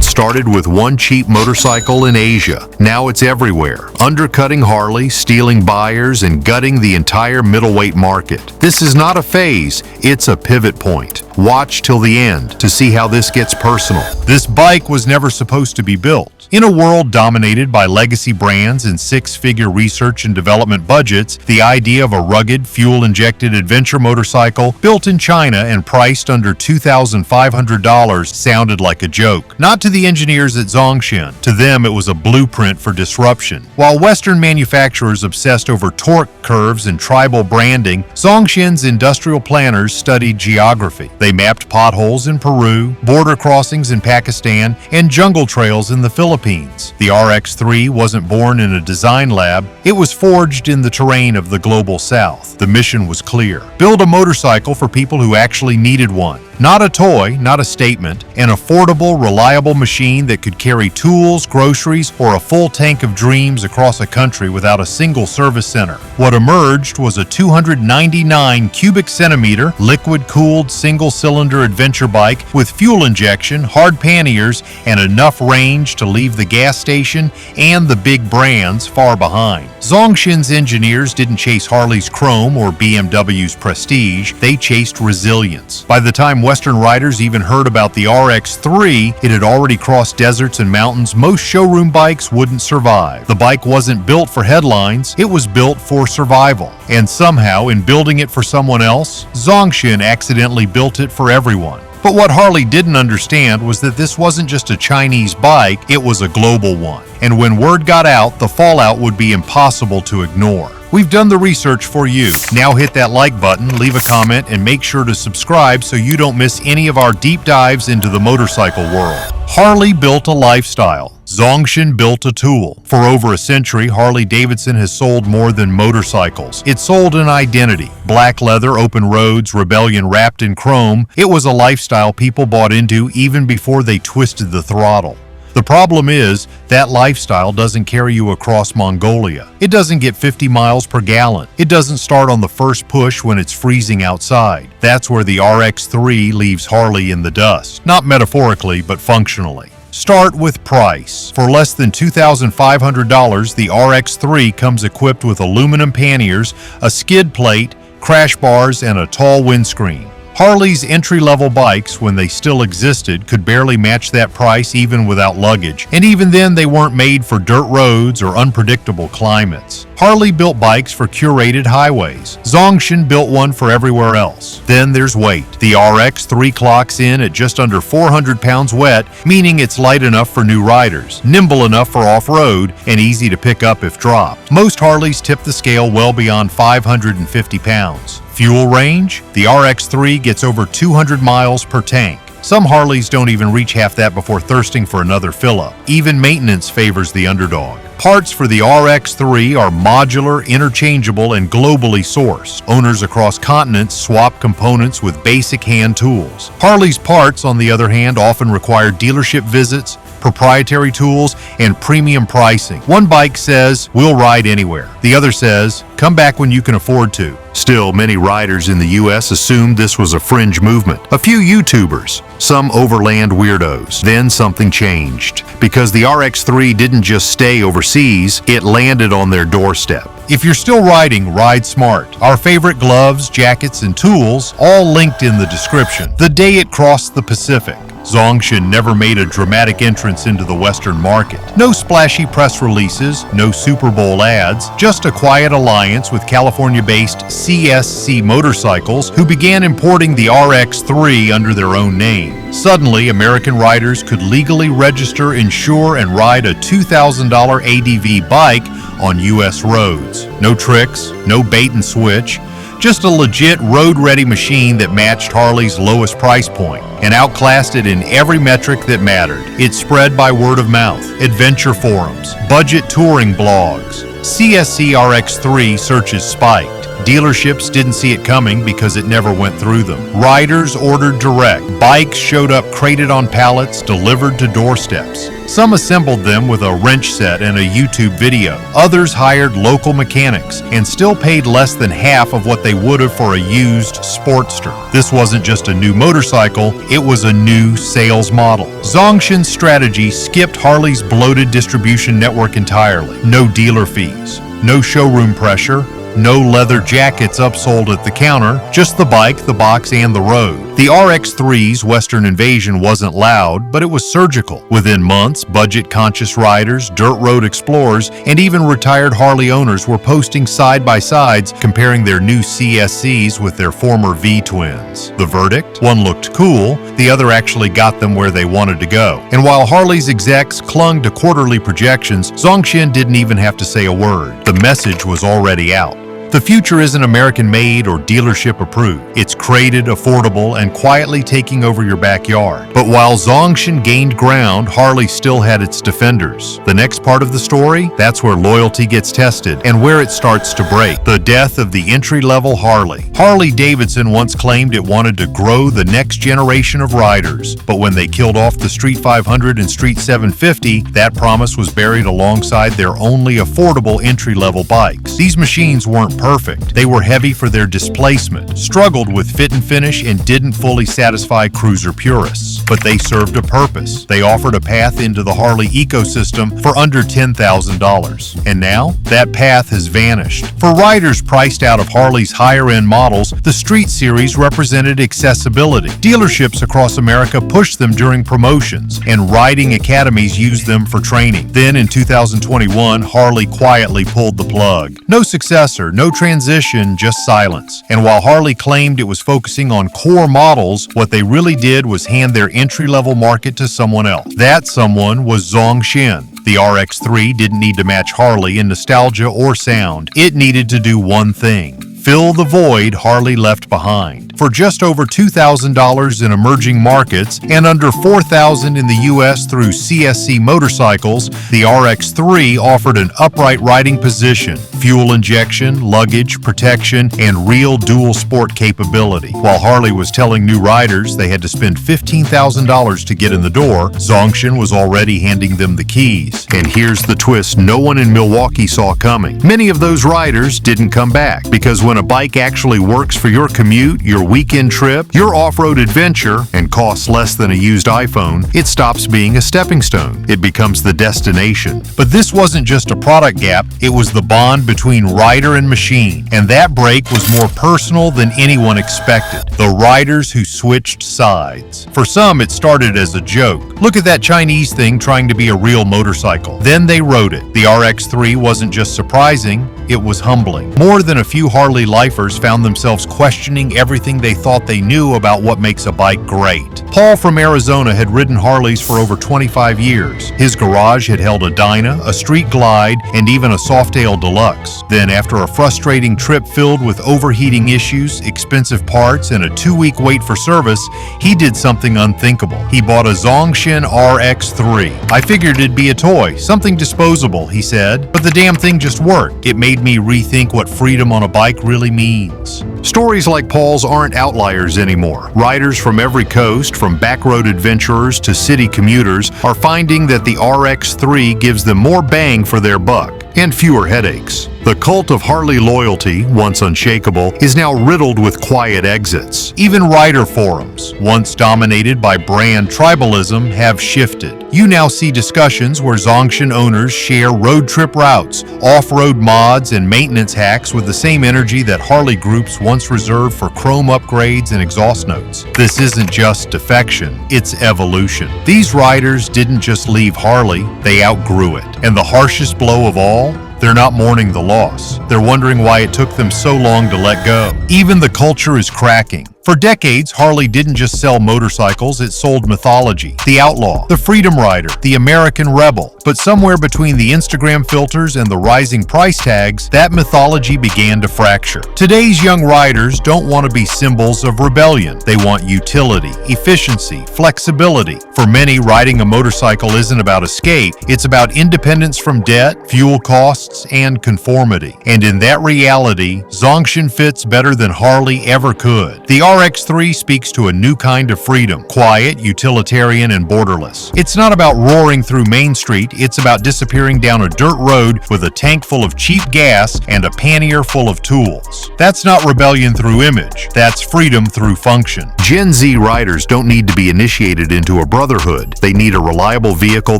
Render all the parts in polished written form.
started with one cheap motorcycle in Asia. Now it's everywhere, undercutting Harley, stealing buyers, and gutting the entire middleweight market. This is not a phase, it's a pivot point. Watch till the end to see how this gets personal. This bike was never supposed to be built. In a world dominated by legacy brands and six-figure research and development budgets, the idea of a rugged, fuel-injected adventure motorcycle built in China and priced under $2,500 sounded like a joke. Not to the engineers at Zongshen. To them, it was a blueprint for disruption. While Western manufacturers obsessed over torque curves and tribal branding, Zongshen's industrial planners studied geography. They mapped potholes in Peru, border crossings in Pakistan, and jungle trails in the Philippines. The RX-3 wasn't born in a design lab, it was forged in the terrain of the global south. The mission was clear. Build a motorcycle for people who actually needed one. Not a toy, not a statement, an affordable, reliable machine that could carry tools, groceries, or a full tank of dreams across a country without a single service center. What emerged was a 299 cubic centimeter, liquid-cooled, single-cylinder adventure bike with fuel injection, hard panniers, and enough range to leave the gas station and the big brands far behind. Zongshen's engineers didn't chase Harley's chrome or BMW's prestige, they chased resilience. By the time Western riders even heard about the RX-3, it had already crossed deserts and mountains most showroom bikes wouldn't survive. The bike wasn't built for headlines, it was built for survival. And somehow, in building it for someone else, Zongshen accidentally built it for everyone. But what Harley didn't understand was that this wasn't just a Chinese bike, it was a global one. And when word got out, the fallout would be impossible to ignore. We've done the research for you. Now hit that like button, leave a comment, and make sure to subscribe so you don't miss any of our deep dives into the motorcycle world. Harley built a lifestyle. Zongshen built a tool. For over a century, Harley-Davidson has sold more than motorcycles. It sold an identity. Black leather, open roads, rebellion wrapped in chrome. It was a lifestyle people bought into even before they twisted the throttle. The problem is, that lifestyle doesn't carry you across Mongolia. It doesn't get 50 miles per gallon. It doesn't start on the first push when it's freezing outside. That's where the RX-3 leaves Harley in the dust. Not metaphorically, but functionally. Start with price. For less than $2,500, the RX-3 comes equipped with aluminum panniers, a skid plate, crash bars, and a tall windscreen. Harley's entry-level bikes, when they still existed, could barely match that price even without luggage, and even then they weren't made for dirt roads or unpredictable climates. Harley built bikes for curated highways. Zongshen built one for everywhere else. Then there's weight. The RX-3 clocks in at just under 400 pounds wet, meaning it's light enough for new riders, nimble enough for off-road, and easy to pick up if dropped. Most Harleys tip the scale well beyond 550 pounds. Fuel range? The RX-3 gets over 200 miles per tank. Some Harleys don't even reach half that before thirsting for another fill-up. Even maintenance favors the underdog. Parts for the RX-3 are modular, interchangeable, and globally sourced. Owners across continents swap components with basic hand tools. Harley's parts, on the other hand, often require dealership visits, proprietary tools, and premium pricing. One bike says, "We'll ride anywhere." The other says, "Come back when you can afford to." Still, many riders in the US assumed this was a fringe movement. A few YouTubers, some overland weirdos. Then something changed. Because the RX-3 didn't just stay overseas, it landed on their doorstep. If you're still riding, ride smart. Our favorite gloves, jackets, and tools, all linked in the description. The day it crossed the Pacific, Zongshen never made a dramatic entrance into the Western market. No splashy press releases, no Super Bowl ads, just a quiet alliance with California-based CSC Motorcycles, who began importing the RX-3 under their own name. Suddenly, American riders could legally register, insure, and ride a $2,000 ADV bike on US roads. No tricks, no bait and switch, just a legit road-ready machine that matched Harley's lowest price point and outclassed it in every metric that mattered. It spread by word of mouth, adventure forums, budget touring blogs. CSC RX-3 searches spiked. Dealerships didn't see it coming because it never went through them. Riders ordered direct. Bikes showed up crated on pallets, delivered to doorsteps. Some assembled them with a wrench set and a YouTube video. Others hired local mechanics and still paid less than half of what they would have for a used Sportster. This wasn't just a new motorcycle, it was a new sales model. Zongshen's strategy skipped Harley's bloated distribution network entirely. No dealer fees, no showroom pressure, no leather jackets upsold at the counter, just the bike, the box, and the road. The RX-3's Western invasion wasn't loud, but it was surgical. Within months, budget-conscious riders, dirt road explorers, and even retired Harley owners were posting side-by-sides comparing their new CSCs with their former V-twins. The verdict? One looked cool, the other actually got them where they wanted to go. And while Harley's execs clung to quarterly projections, Zongshen didn't even have to say a word. The message was already out. The future isn't American-made or dealership-approved. It's crated, affordable, and quietly taking over your backyard. But while Zongshen gained ground, Harley still had its defenders. The next part of the story? That's where loyalty gets tested and where it starts to break. The death of the entry-level Harley. Harley-Davidson once claimed it wanted to grow the next generation of riders. But when they killed off the Street 500 and Street 750, that promise was buried alongside their only affordable entry-level bikes. These machines weren't perfect. They were heavy for their displacement, struggled with fit and finish, and didn't fully satisfy cruiser purists. But they served a purpose. They offered a path into the Harley ecosystem for under $10,000. And now, that path has vanished. For riders priced out of Harley's higher-end models, the Street Series represented accessibility. Dealerships across America pushed them during promotions, and riding academies used them for training. Then in 2021, Harley quietly pulled the plug. No successor, no transition, just silence. And while Harley claimed it was focusing on core models, what they really did was hand their entry-level market to someone else. That someone was Zongshen. The RX-3 didn't need to match Harley in nostalgia or sound. It needed to do one thing: fill the void Harley left behind. For just over $2,000 in emerging markets and under $4,000 in the US through CSC Motorcycles, the RX-3 offered an upright riding position, fuel injection, luggage, protection, and real dual sport capability. While Harley was telling new riders they had to spend $15,000 to get in the door, Zongshen was already handing them the keys. And here's the twist no one in Milwaukee saw coming. Many of those riders didn't come back, because when a bike actually works for your commute, your weekend trip, your off-road adventure, and costs less than a used iPhone, it stops being a stepping stone. It becomes the destination. But this wasn't just a product gap, it was the bond between rider and machine. And that break was more personal than anyone expected. The riders who switched sides. For some, it started as a joke. Look at that Chinese thing trying to be a real motorcycle. Then they rode it. The RX-3 wasn't just surprising, it was humbling. More than a few Harley lifers found themselves questioning everything they thought they knew about what makes a bike great. Paul from Arizona had ridden Harleys for over 25 years. His garage had held a Dyna, a Street Glide, and even a Softail Deluxe. Then, after a frustrating trip filled with overheating issues, expensive parts, and a 2-week wait for service, he did something unthinkable. He bought a Zongshen RX-3. I figured it'd be a toy, something disposable, he said, but the damn thing just worked. It made me rethink what freedom on a bike really means. Stories like Paul's aren't outliers anymore. Riders from every coast, from backroad adventurers to city commuters, are finding that the RX-3 gives them more bang for their buck and fewer headaches. The cult of Harley loyalty, once unshakable, is now riddled with quiet exits. Even rider forums, once dominated by brand tribalism, have shifted. You now see discussions where Zongshen owners share road trip routes, off-road mods, and maintenance hacks with the same energy that Harley groups once reserved for chrome upgrades and exhaust notes. This isn't just defection, it's evolution. These riders didn't just leave Harley, they outgrew it. And the harshest blow of all? They're not mourning the loss. They're wondering why it took them so long to let go. Even the culture is cracking. For decades, Harley didn't just sell motorcycles, it sold mythology, the outlaw, the freedom rider, the American rebel. But somewhere between the Instagram filters and the rising price tags, that mythology began to fracture. Today's young riders don't want to be symbols of rebellion. They want utility, efficiency, flexibility. For many, riding a motorcycle isn't about escape, it's about independence from debt, fuel costs, and conformity. And in that reality, Zongshen fits better than Harley ever could. The RX-3 speaks to a new kind of freedom, quiet, utilitarian, and borderless. It's not about roaring through Main Street, it's about disappearing down a dirt road with a tank full of cheap gas and a pannier full of tools. That's not rebellion through image, that's freedom through function. Gen Z riders don't need to be initiated into a brotherhood. They need a reliable vehicle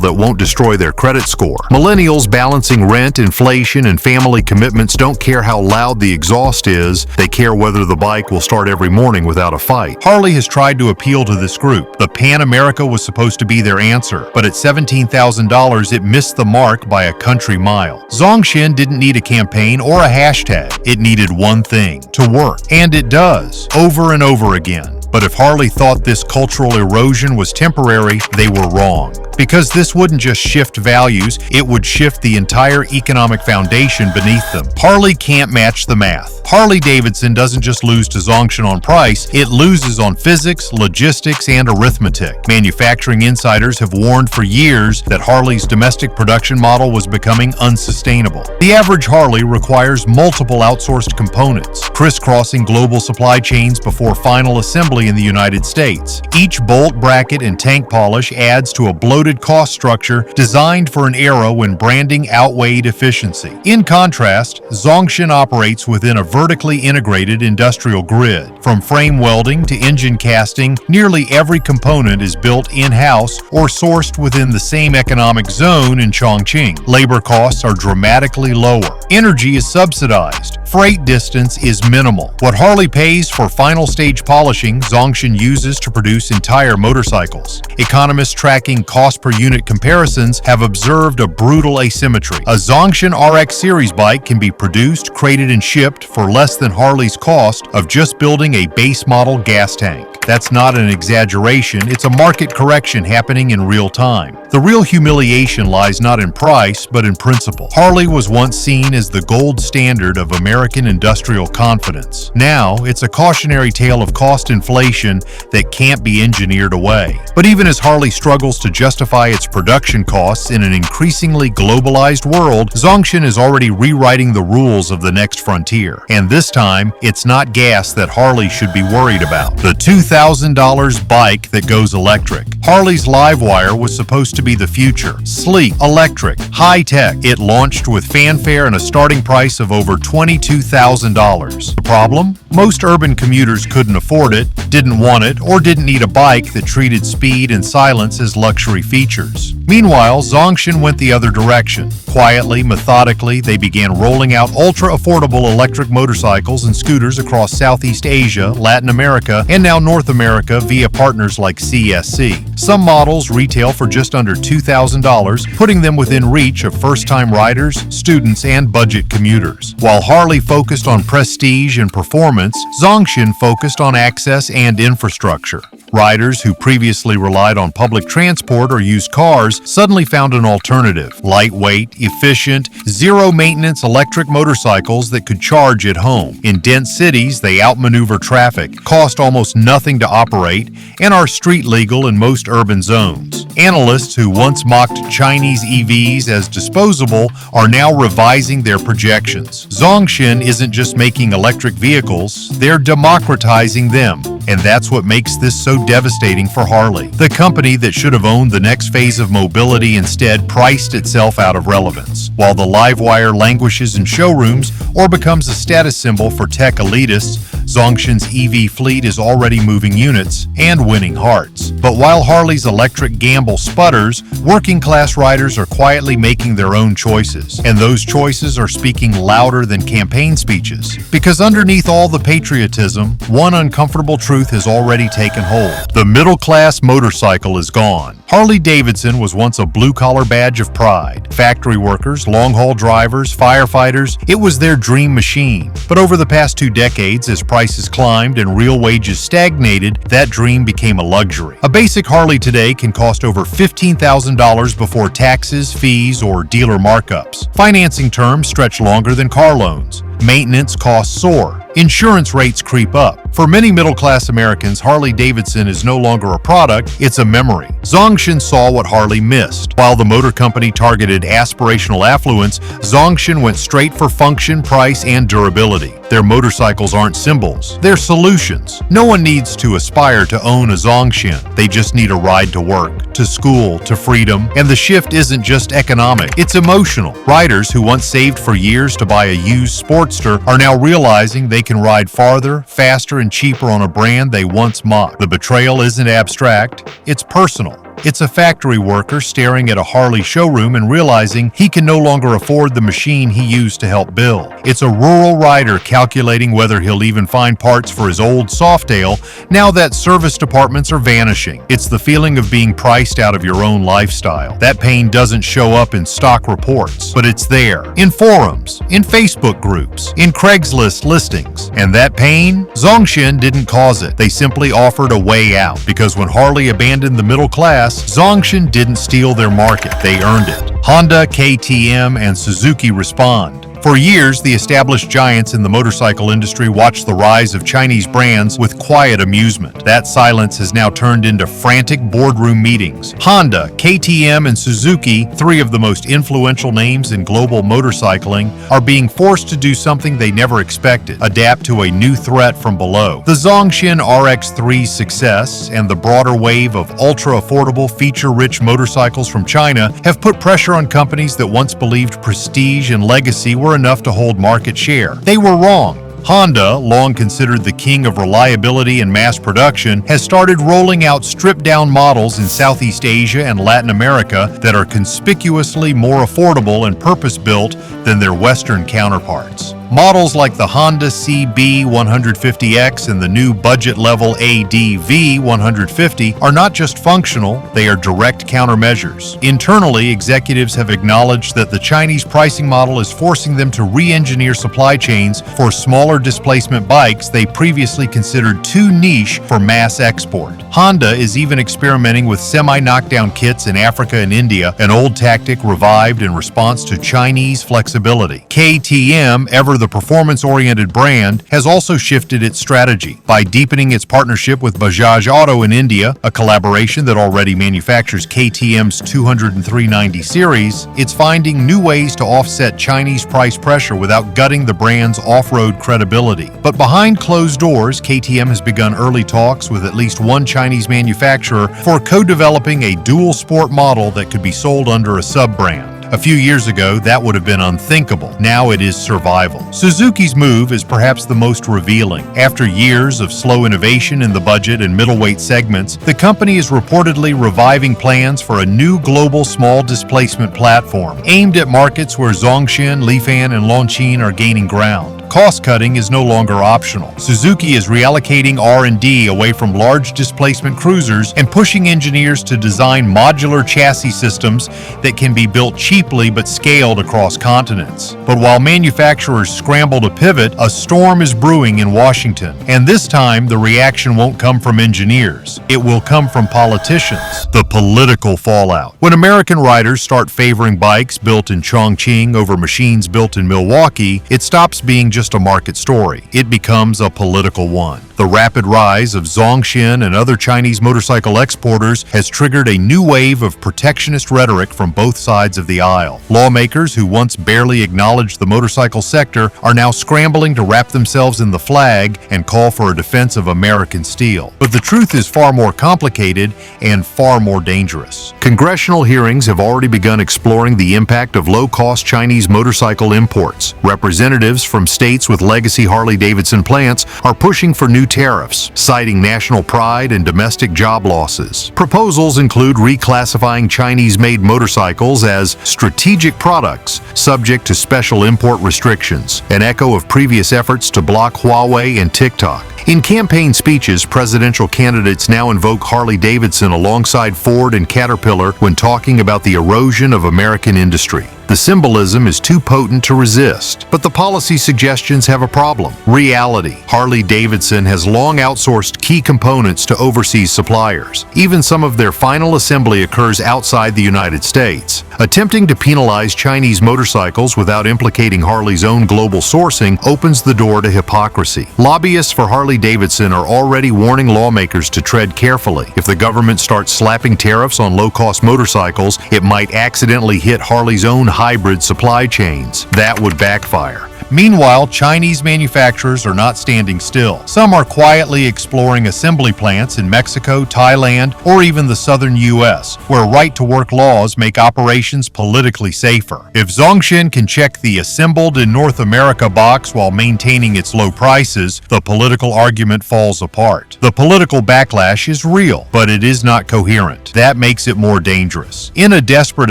that won't destroy their credit score. Millennials balancing rent, inflation, and family commitments don't care how loud the exhaust is, they care whether the bike will start every morning without a fight. Harley has tried to appeal to this group. The Pan America was supposed to be their answer, but at $17,000 it missed the mark by a country mile. Zongshen didn't need a campaign or a hashtag. It needed one thing: to work. And it does, over and over again. But if Harley thought this cultural erosion was temporary, they were wrong. Because this wouldn't just shift values, it would shift the entire economic foundation beneath them. Harley can't match the math. Harley-Davidson doesn't just lose to Zongshen on price, it loses on physics, logistics, and arithmetic. Manufacturing insiders have warned for years that Harley's domestic production model was becoming unsustainable. The average Harley requires multiple outsourced components, crisscrossing global supply chains before final assembly in the United States. Each bolt, bracket, and tank polish adds to a bloated cost structure designed for an era when branding outweighed efficiency. In contrast, Zongshen operates within a vertically integrated industrial grid. From frame welding to engine casting, nearly every component is built in-house or sourced within the same economic zone in Chongqing. Labor costs are dramatically lower. Energy is subsidized. Freight distance is minimal. What Harley pays for final stage polishing, Zongshen uses to produce entire motorcycles. Economists tracking cost per unit comparisons have observed a brutal asymmetry. A Zongshen RX series bike can be produced, crated, and shipped for less than Harley's cost of just building a base model gas tank. That's not an exaggeration, it's a market correction happening in real time. The real humiliation lies not in price, but in principle. Harley was once seen as the gold standard of American industrial confidence. Now, it's a cautionary tale of cost inflation that can't be engineered away. But even as Harley struggles to justify its production costs in an increasingly globalized world, Zongshen is already rewriting the rules of the next frontier. And this time, it's not gas that Harley should be worried about. The $2,000 bike that goes electric. Harley's Livewire was supposed to be the future. Sleek, electric, high-tech. It launched with fanfare and a starting price of over $22,000. The problem? Most urban commuters couldn't afford it, didn't want it, or didn't need a bike that treated speed and silence as luxury features. Meanwhile, Zongshen went the other direction. Quietly, methodically, they began rolling out ultra-affordable electric motorcycles and scooters across Southeast Asia, Latin America, and now North America via partners like CSC. Some models retail for just under $2,000, putting them within reach of first-time riders, students, and budget commuters. While Harley focused on prestige and performance, Zongshen focused on access and infrastructure. Riders who previously relied on public transport or used cars suddenly found an alternative: lightweight, efficient, zero-maintenance electric motorcycles that could charge at home. In dense cities, they outmaneuver traffic, cost almost nothing to operate, and are street legal in most urban zones. Analysts who once mocked Chinese EVs as disposable are now revising their projections. Zongshen isn't just making electric vehicles, they're democratizing them. And that's what makes this so devastating for Harley. The company that should have owned the next phase of mobility instead priced itself out of relevance. While the Livewire languishes in showrooms or becomes a status symbol for tech elitists, Zongshen's EV fleet is already moving units and winning hearts. But while Harley's electric gamble sputters, working-class riders are quietly making their own choices. And those choices are speaking louder than campaign speeches. Because underneath all the patriotism, one uncomfortable truth has already taken hold. The middle-class motorcycle is gone. Harley-Davidson was once a blue-collar badge of pride. Factory workers, long-haul drivers, firefighters, it was their dream machine. But over the past 2 decades, as prices climbed and real wages stagnated, that dream became a luxury. A basic Harley today can cost over $15,000 before taxes, fees, or dealer markups. Financing terms stretch longer than car loans. Maintenance costs soar. Insurance rates creep up. For many middle-class Americans, Harley-Davidson is no longer a product, it's a memory. Zongshen saw what Harley missed. While the motor company targeted aspirational affluence, Zongshen went straight for function, price, and durability. Their motorcycles aren't symbols, they're solutions. No one needs to aspire to own a Zongshen. They just need a ride to work, to school, to freedom. And the shift isn't just economic, it's emotional. Riders who once saved for years to buy a used Sportster are now realizing they can ride farther, faster, and cheaper on a brand they once mocked. The betrayal isn't abstract, it's personal. It's a factory worker staring at a Harley showroom and realizing he can no longer afford the machine he used to help build. It's a rural rider calculating whether he'll even find parts for his old Softail now that service departments are vanishing. It's the feeling of being priced out of your own lifestyle. That pain doesn't show up in stock reports, but it's there, in forums, in Facebook groups, in Craigslist listings. And that pain? Zongshen didn't cause it. They simply offered a way out, because when Harley abandoned the middle class, Zongshen didn't steal their market, they earned it. Honda, KTM, and Suzuki respond. For years, the established giants in the motorcycle industry watched the rise of Chinese brands with quiet amusement. That silence has now turned into frantic boardroom meetings. Honda, KTM, and Suzuki, 3 of the most influential names in global motorcycling, are being forced to do something they never expected: adapt to a new threat from below. The Zongshen RX-3's success and the broader wave of ultra-affordable, feature-rich motorcycles from China have put pressure on companies that once believed prestige and legacy were enough to hold market share. They were wrong. Honda, long considered the king of reliability and mass production, has started rolling out stripped-down models in Southeast Asia and Latin America that are conspicuously more affordable and purpose-built than their Western counterparts. Models like the Honda CB150X and the new budget-level ADV 150 are not just functional, they are direct countermeasures. Internally, executives have acknowledged that the Chinese pricing model is forcing them to re-engineer supply chains for smaller displacement bikes they previously considered too niche for mass export. Honda is even experimenting with semi-knockdown kits in Africa and India, an old tactic revived in response to Chinese flexibility. KTM, ever the performance-oriented brand, has also shifted its strategy. By deepening its partnership with Bajaj Auto in India, a collaboration that already manufactures KTM's 200-390 series, it's finding new ways to offset Chinese price pressure without gutting the brand's off-road credibility. But behind closed doors, KTM has begun early talks with at least one Chinese manufacturer for co-developing a dual-sport model that could be sold under a sub-brand. A few years ago, that would have been unthinkable. Now it is survival. Suzuki's move is perhaps the most revealing. After years of slow innovation in the budget and middleweight segments, the company is reportedly reviving plans for a new global small displacement platform, aimed at markets where Zongshen, Lifan, and Longqing are gaining ground. Cost-cutting is no longer optional. Suzuki is reallocating R&D away from large displacement cruisers and pushing engineers to design modular chassis systems that can be built cheaply but scaled across continents. But while manufacturers scramble to pivot, a storm is brewing in Washington. And this time, the reaction won't come from engineers. It will come from politicians. The political fallout. When American riders start favoring bikes built in Chongqing over machines built in Milwaukee, it stops being just a market story. It becomes a political one. The rapid rise of Zongshen and other Chinese motorcycle exporters has triggered a new wave of protectionist rhetoric from both sides of the aisle. Lawmakers who once barely acknowledged the motorcycle sector are now scrambling to wrap themselves in the flag and call for a defense of American steel. But the truth is far more complicated and far more dangerous. Congressional hearings have already begun exploring the impact of low-cost Chinese motorcycle imports. Representatives from states with legacy Harley-Davidson plants are pushing for new tariffs, citing national pride and domestic job losses. Proposals include reclassifying Chinese-made motorcycles as strategic products, subject to special import restrictions, an echo of previous efforts to block Huawei and TikTok. In campaign speeches, presidential candidates now invoke Harley-Davidson alongside Ford and Caterpillar when talking about the erosion of American industry. The symbolism is too potent to resist, but the policy suggestions have a problem. Reality: Harley-Davidson has long outsourced key components to overseas suppliers. Even some of their final assembly occurs outside the United States. Attempting to penalize Chinese motorcycles without implicating Harley's own global sourcing opens the door to hypocrisy. Lobbyists for Harley-Davidson are already warning lawmakers to tread carefully. If the government starts slapping tariffs on low-cost motorcycles, it might accidentally hit Harley's own hybrid supply chains. That would backfire. Meanwhile, Chinese manufacturers are not standing still. Some are quietly exploring assembly plants in Mexico, Thailand, or even the southern U.S., where right-to-work laws make operations politically safer. If Zongshen can check the assembled in North America box while maintaining its low prices, the political argument falls apart. The political backlash is real, but it is not coherent. That makes it more dangerous. In a desperate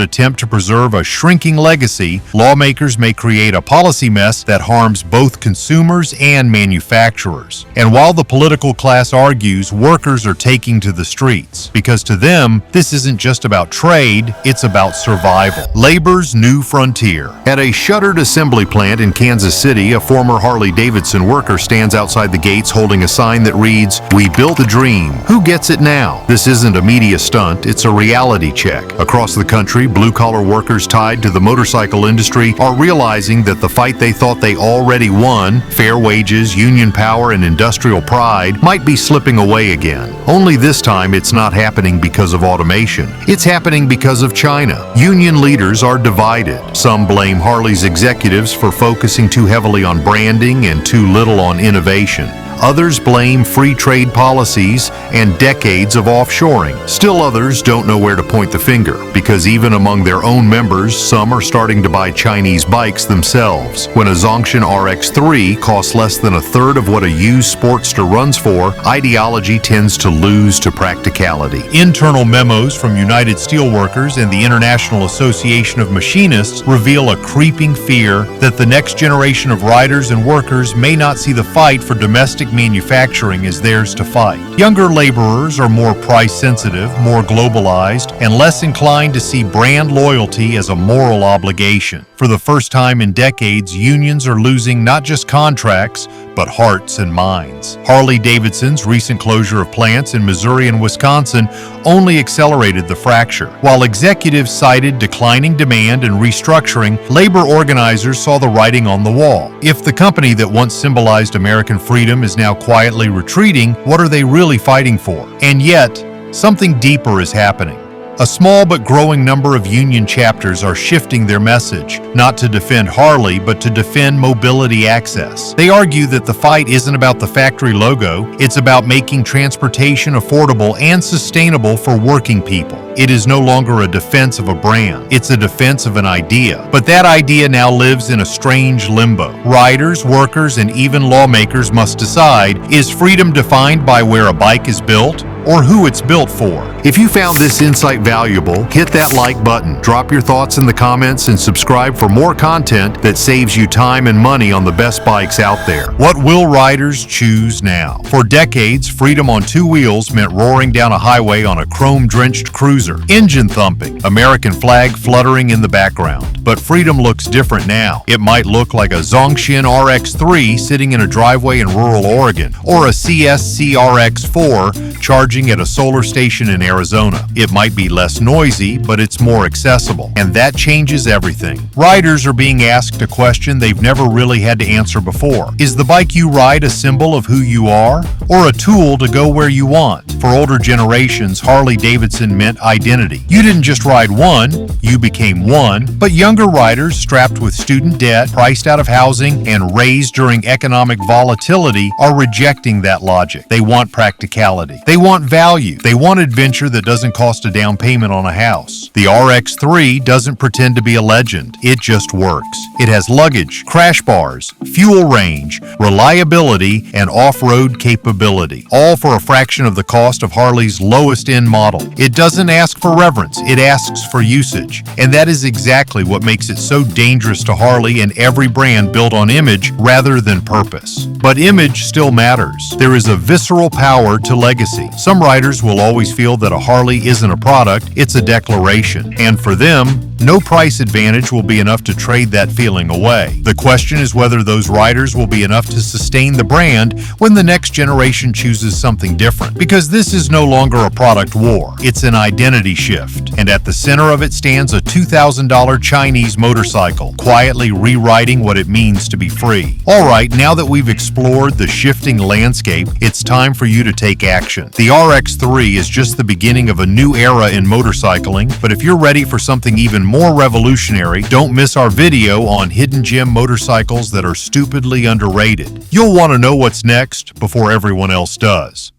attempt to preserve a shrinking legacy, lawmakers may create a policy mess that harms both consumers and manufacturers. And while the political class argues, workers are taking to the streets, because to them, this isn't just about trade, it's about survival. Labor's new frontier. At a shuttered assembly plant in Kansas City, a former Harley-Davidson worker stands outside the gates holding a sign that reads, "We built the dream. Who gets it now?" This isn't a media stunt, it's a reality check. Across the country, blue-collar workers tied to the motorcycle industry are realizing that the fight they thought they already won, fair wages, union power, and industrial pride, might be slipping away again. Only this time it's not happening because of automation. It's happening because of China. Union leaders are divided. Some blame Harley's executives for focusing too heavily on branding and too little on innovation. Others blame free trade policies and decades of offshoring. Still others don't know where to point the finger, because even among their own members, some are starting to buy Chinese bikes themselves. When a Zongshen RX-3 costs less than a third of what a used Sportster runs for, ideology tends to lose to practicality. Internal memos from United Steelworkers and the International Association of Machinists reveal a creeping fear that the next generation of riders and workers may not see the fight for domestic manufacturing as theirs to fight. Younger laborers are more price-sensitive, more globalized, and less inclined to see brand loyalty as a moral obligation. For the first time in decades, unions are losing not just contracts, but hearts and minds. Harley-Davidson's recent closure of plants in Missouri and Wisconsin only accelerated the fracture. While executives cited declining demand and restructuring, labor organizers saw the writing on the wall. If the company that once symbolized American freedom is now quietly retreating, what are they really fighting for? And yet, something deeper is happening. A small but growing number of union chapters are shifting their message, not to defend Harley, but to defend mobility access. They argue that the fight isn't about the factory logo, it's about making transportation affordable and sustainable for working people. It is no longer a defense of a brand, it's a defense of an idea. But that idea now lives in a strange limbo. Riders, workers, and even lawmakers must decide, is freedom defined by where a bike is built, or who it's built for? If you found this insight valuable, hit that like button, drop your thoughts in the comments, and subscribe for more content that saves you time and money on the best bikes out there. What will riders choose now? For decades, freedom on two wheels meant roaring down a highway on a chrome-drenched cruiser, engine thumping, American flag fluttering in the background. But freedom looks different now. It might look like a Zongshen RX-3 sitting in a driveway in rural Oregon, or a CSC RX-4 charging at a solar station in Arizona. It might be less noisy, but it's more accessible, and that changes everything. Riders are being asked a question they've never really had to answer before. Is the bike you ride a symbol of who you are, or a tool to go where you want? For older generations, Harley-Davidson meant identity. You didn't just ride one, you became one. But younger riders strapped with student debt, priced out of housing, and raised during economic volatility are rejecting that logic. They want practicality. They want value. They want adventure that doesn't cost a down payment on a house. The RX-3 doesn't pretend to be a legend. It just works. It has luggage, crash bars, fuel range, reliability, and off-road capability, all for a fraction of the cost of Harley's lowest-end model. It doesn't ask for reverence, it asks for usage. And that is exactly what makes it so dangerous to Harley and every brand built on image rather than purpose. But image still matters. There is a visceral power to legacy. Some riders will always feel that a Harley isn't a product, it's a declaration. And for them, no price advantage will be enough to trade that feeling away. The question is whether those riders will be enough to sustain the brand when the next generation chooses something different. Because this is no longer a product war, it's an identity shift. And at the center of it stands a $2,000 Chinese motorcycle, quietly rewriting what it means to be free. Alright, now that we've explored the shifting landscape, it's time for you to take action. The RX-3 is just the beginning of a new era in motorcycling, but if you're ready for something even more revolutionary, don't miss our video on hidden gem motorcycles that are stupidly underrated. You'll want to know what's next before everyone else does.